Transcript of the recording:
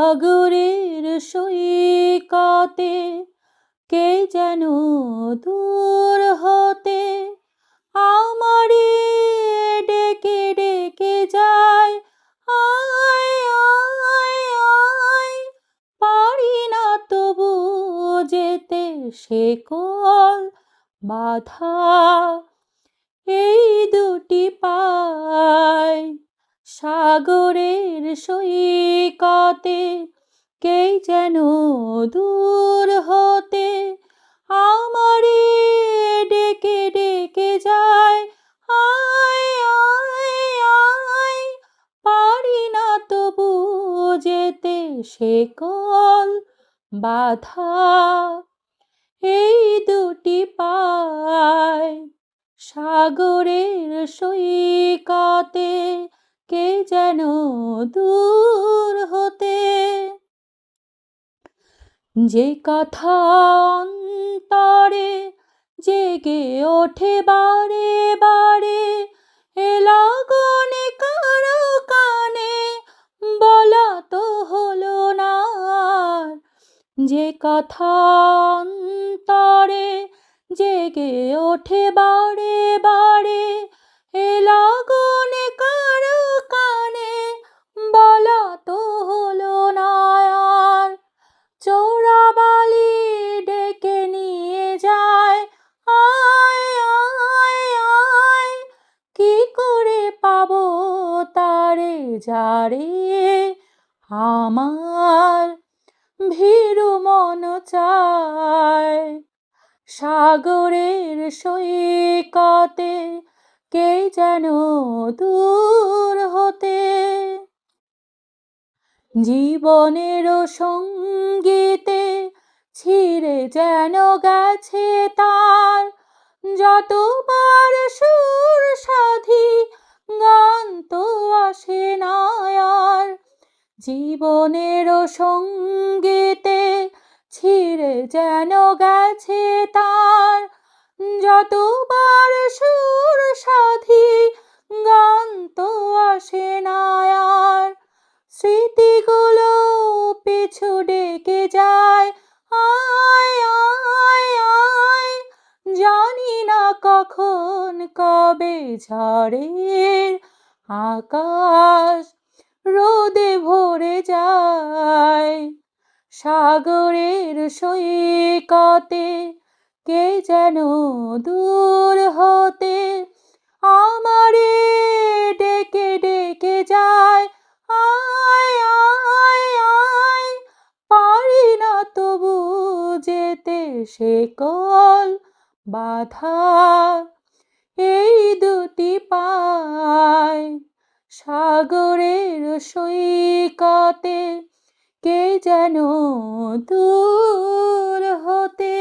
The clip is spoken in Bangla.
সাগরের সৈকতে কে যেন দূর হতে আমারে ডেকে ডেকে যায়, আয় আয় আয়। পারি না তবু যেতে, সে কল বাধা এই দুটি পায়। সাগরের সৈকতে কে যেন দূর হতে আমারে ডেকে ডেকে যায়, আয় আয় আয়। পারি না তবু যেতে, সে কল বাধা এই দুটি পায়। সাগরের সৈকতে কে যেন দূর হতে। যে কথা অন্তরে জেগে ওঠে বারে বারে, এ লগনে কারো কানে বলা তো হলো না। যে কথা অন্তরে জেগে ওঠে বারে বারে, এ লগনে কারো কানে বলা তো হলো না। আর চোরাবালি ডেকে নিয়ে যায়, আয় আয় আয়। কি করে পাবো তারে, যারে আমার ভীরু মন চায়। সাগরের সৈকতে কে যেন দূর হতে। জীবনের সঙ্গীতে ছিঁড়ে যেন গেছে তার, যতবার সুর সাধি গান তো আসে না আর। জীবনের সঙ্গীতে ছিঁড়ে যেন গেছে তার, যতবার সুর সাধি গান তো আসে না আর। স্মৃতিগুলো পিছু ডেকে যায়, আয় আয় আয়। জানি না কখন কবে ঝড়ের আকাশ রোদে ভরে যায়। সাগরের সৈকতে কে যেন দূর হতে আমারে ডেকে ডেকে যায়, আয় আয় আয়। পারি না তবু যেতে, সে কল বাধা এই দুটি পায়। সাগরের সৈকতে কে যেন দূর হতে।